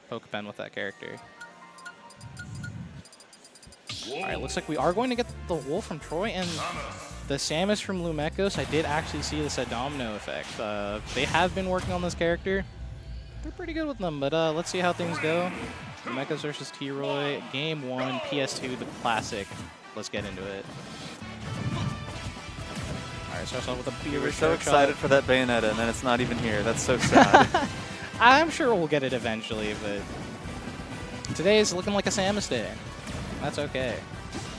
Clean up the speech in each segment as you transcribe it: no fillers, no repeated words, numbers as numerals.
poke a pen with that character. Alright, looks like we are going to get the Wolf from Troy and the Samus from Lumeckos. I did actually see this domino effect. They have been working on this character. They're pretty good with them, but let's see how things go. Lumeckos versus T-Roy, Game 1, PS2, the classic. Let's get into it. Alright, starts off with a beer. We were so excited for that Bayonetta, and then it's not even here. That's so sad. I'm sure we'll get it eventually, but today is looking like a Samus day. That's okay.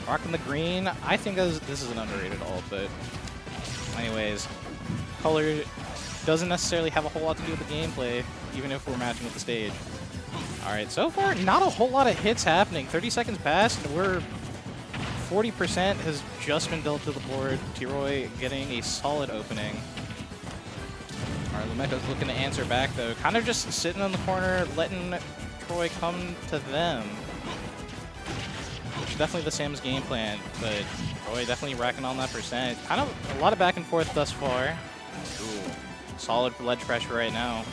Rocking the green. I think this is an underrated ult, but anyways, color doesn't necessarily have a whole lot to do with the gameplay, even if we're matching with the stage. Alright, so far, not a whole lot of hits happening. 30 seconds passed, and we're 40% has just been dealt to the board. T-Roy getting a solid opening. Alright, Lumeckos looking to answer back, though. Kind of just sitting in the corner, letting Troy come to them. Which is definitely the Samus game plan, but Troy definitely racking on that percent. Kind of a lot of back and forth thus far. Ooh, solid ledge pressure right now.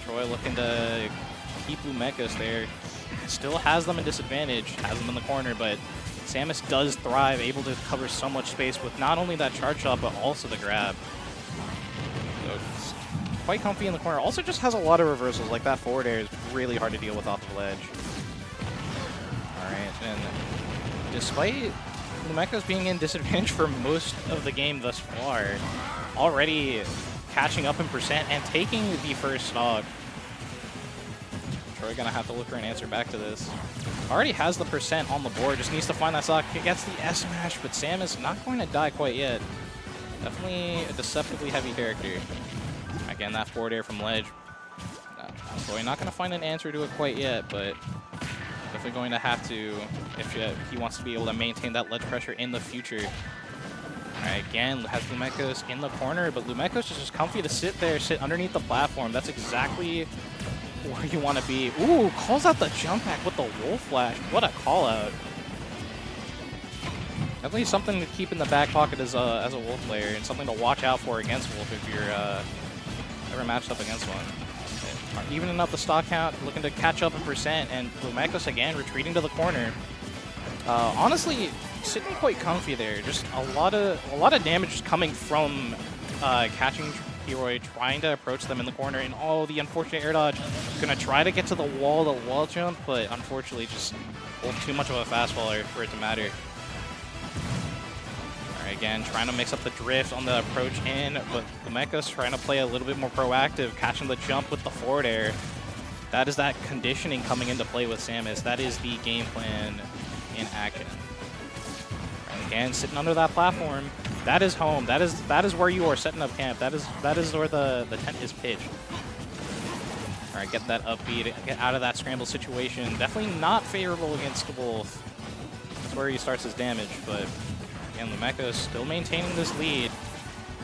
Troy looking to keep Lumeckos there. Still has them in disadvantage, has them in the corner, but Samus does thrive, able to cover so much space with not only that charge shot, but also the grab. So quite comfy in the corner. Also just has a lot of reversals, like that forward air is really hard to deal with off the ledge. Alright, and despite Lumeckos being in disadvantage for most of the game thus far, already catching up in percent and taking the first stock. Troy gonna have to look for an answer back to this. Already has the percent on the board, just needs to find that stock. Gets the S smash, but Samus not going to die quite yet. Definitely a deceptively heavy character. Again, that forward air from ledge. Troy not going to find an answer to it quite yet, but definitely going to have to if he wants to be able to maintain that ledge pressure in the future. Alright, again, has Lumeckos in the corner, but Lumeckos is just comfy to sit there, sit underneath the platform. That's exactly where you want to be. Ooh, calls out the jump back with the Wolf Flash. What a call out. Definitely something to keep in the back pocket as a Wolf player, and something to watch out for against Wolf if you're ever matched up against one. Evening up the stock count, looking to catch up in percent, and Lumeckos again retreating to the corner. Honestly, sitting quite comfy there. Just a lot of damage coming from catching T-Roy, trying to approach them in the corner, and the unfortunate air dodge. Gonna try to get to the wall jump, but unfortunately just too much of a fastballer for it to matter. Alright, again, trying to mix up the drift on the approach in, but Lumeckos trying to play a little bit more proactive, catching the jump with the forward air. That is that conditioning coming into play with Samus. That is the game plan in action. Right, again, sitting under that platform. That is home. That is where you are setting up camp. That is where the tent is pitched. All right, get that upbeat, get out of that scramble situation. Definitely not favorable against the Wolf. That's where he starts his damage, but again, Lumeckos still maintaining this lead.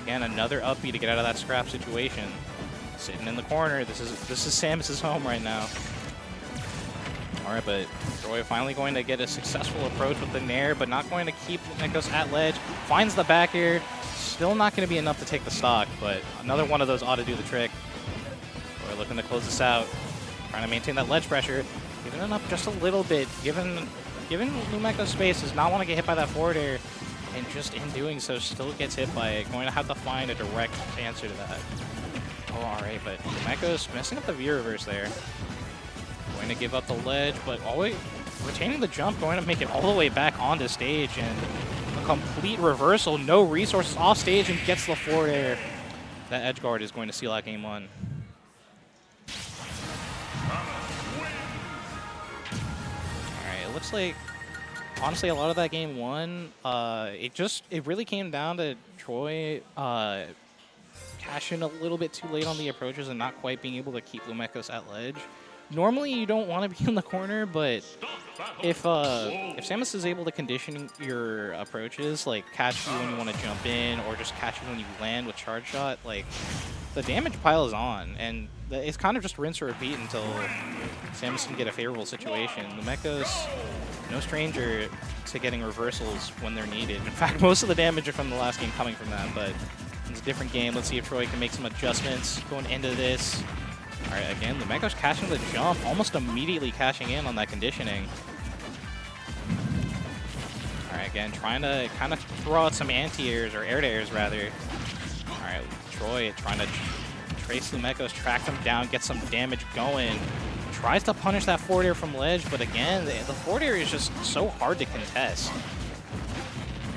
Again, another upbeat to get out of that scrap situation. Sitting in the corner. This is Samus's home right now. All right, but Troy finally going to get a successful approach with the Nair, but not going to keep Lumeckos at ledge. Finds the back air. Still not going to be enough to take the stock, but another one of those ought to do the trick. Troy looking to close this out. Trying to maintain that ledge pressure. Giving it up just a little bit. Giving Lumeckos space. Does not want to get hit by that forward air. And just in doing so, still gets hit by it. Going to have to find a direct answer to that. Oh, all right, but Lumeckos messing up the V-reverse there. Going to give up the ledge, but always retaining the jump, going to make it all the way back onto stage, and a complete reversal, no resources off stage, and gets the forward air. That edge guard is going to seal out game one. Alright, it looks like, honestly, a lot of that game one, it really came down to Troy cashing a little bit too late on the approaches and not quite being able to keep Lumeckos at ledge. Normally, you don't want to be in the corner, but if Samus is able to condition your approaches, like catch you when you want to jump in, or just catch you when you land with charge shot, like the damage pile is on, and it's kind of just rinse or repeat until Samus can get a favorable situation. Lumeckos, no stranger to getting reversals when they're needed. In fact, most of the damage from the last game coming from that, but it's a different game. Let's see if Troy can make some adjustments going into this. All right, again, Lumeckos catching the jump, almost immediately cashing in on that conditioning. All right, again, trying to kind of throw out some anti-airs, or air-to-airs, rather. All right, Troy trying to trace Lumeckos, track him down, get some damage going. Tries to punish that forward air from ledge, but again, the forward air is just so hard to contest.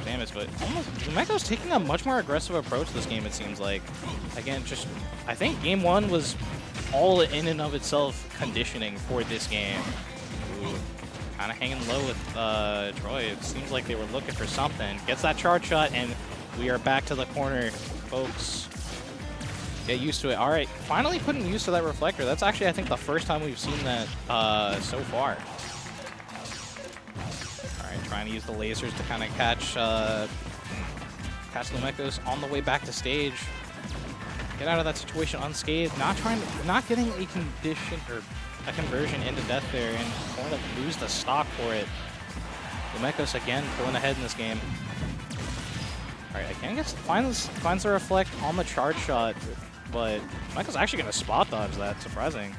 Samus, but almost Lumeckos taking a much more aggressive approach this game, it seems like. Again, just I think game one was all in and of itself conditioning for this game. Kind of hanging low with Troy. It seems like they were looking for something. Gets that charge shot, and we are back to the corner, folks. Get used to it. All right, finally putting used to that reflector. That's actually, I think, the first time we've seen that so far. All right, trying to use the lasers to kind of catch Lumeckos on the way back to stage. Get out of that situation unscathed. Not getting a condition or a conversion into death there, and going to lose the stock for it. Lumeckos again pulling ahead in this game. All right, again finds the reflect on the charge shot, but Lumeckos actually going to spot dodge that. Surprising.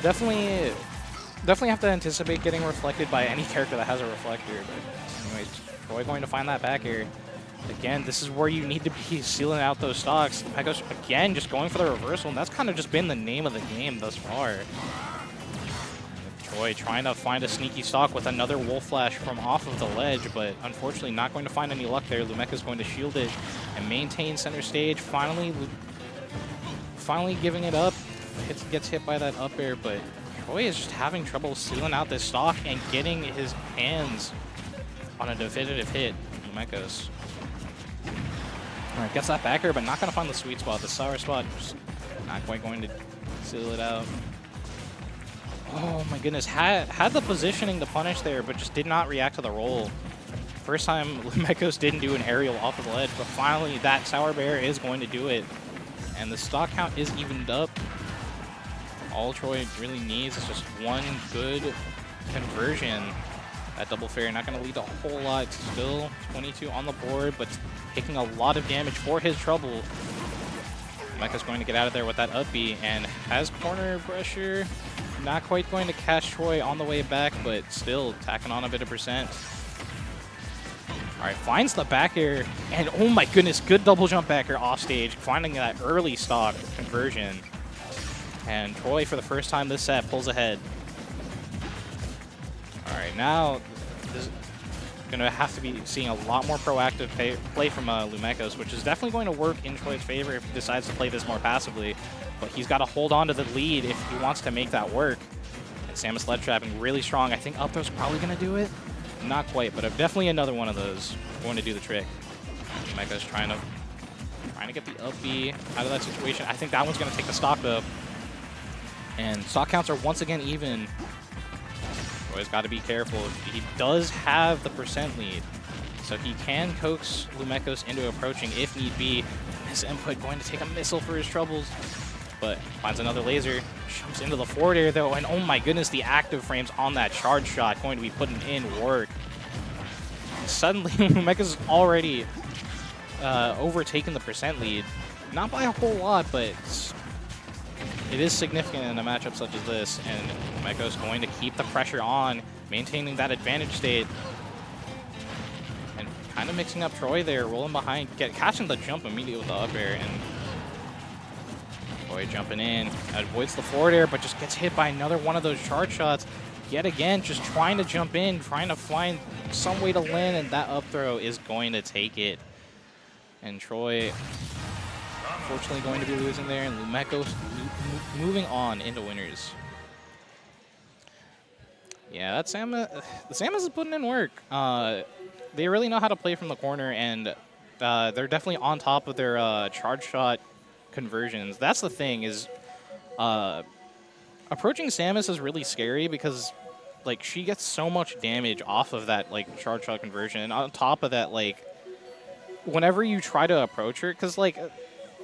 Definitely have to anticipate getting reflected by any character that has a reflector. But anyways, Troy going to find that back here. Again, this is where you need to be sealing out those stocks. Lumeckos, again, just going for the reversal, and that's kind of just been the name of the game thus far. Troy trying to find a sneaky stock with another Wolf Flash from off of the ledge, but unfortunately not going to find any luck there. Lumeckos going to shield it and maintain center stage. Finally giving it up. Gets hit by that up air, but Troy is just having trouble sealing out this stock and getting his hands on a definitive hit. Lumeckos. All right, gets that back air, but not going to find the sweet spot. The sour spot, just not quite going to seal it out. Oh my goodness, had the positioning to punish there, but just did not react to the roll. First time Lumeckos didn't do an aerial off of the ledge, but finally that sour bear is going to do it. And the stock count is evened up. All Troy really needs is just one good conversion. That double fair not going to lead to a whole lot. Still 22 on the board, but taking a lot of damage for his trouble. Lumeckos going to get out of there with that up B and has corner pressure. Not quite going to catch Troy on the way back, but still tacking on a bit of percent. All right, finds the back air, and oh my goodness, good double jump back air off stage, finding that early stock conversion. And Troy, for the first time this set, pulls ahead. All right, now this is going to have to be seeing a lot more proactive play from Lumeckos, which is definitely going to work in Troy's favor if he decides to play this more passively. But he's got to hold on to the lead if he wants to make that work. And Samus ledge trapping really strong. I think up throw's probably going to do it. Not quite, but definitely another one of those going to do the trick. Lumeckos trying to get the up B out of that situation. I think that one's going to take the stock though. And stock counts are once again even. Troy's got to be careful. He does have the percent lead, so he can coax Lumeckos into approaching if need be. His input going to take a missile for his troubles, but finds another laser. Jumps into the forward air though, and oh my goodness, the active frames on that charge shot going to be putting in work. Suddenly, Lumeckos is already overtaken the percent lead. Not by a whole lot, but it is significant in a matchup such as this, and Lumeckos going to keep the pressure on, maintaining that advantage state. And kind of mixing up Troy there, rolling behind, catching the jump immediately with the up air, and Troy jumping in, avoids the forward air, but just gets hit by another one of those charge shots. Yet again, just trying to jump in, trying to find some way to land, and that up throw is going to take it. And Troy, unfortunately, going to be losing there, and Lumeckos moving on into winners. Yeah, that Samus is putting in work. They really know how to play from the corner, and they're definitely on top of their charge shot conversions. That's the thing, is approaching Samus is really scary because like she gets so much damage off of that like charge shot conversion, and on top of that, like whenever you try to approach her, because like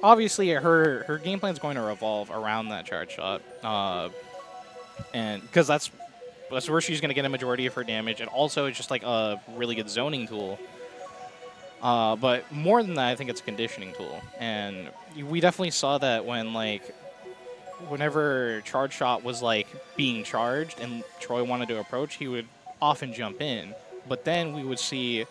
obviously her game plan is going to revolve around that charge shot, and because that's where she's going to get a majority of her damage, and also it's just like a really good zoning tool. But more than that, I think it's a conditioning tool, and we definitely saw that when like whenever charge shot was like being charged and Troy wanted to approach, he would often jump in. But then we would see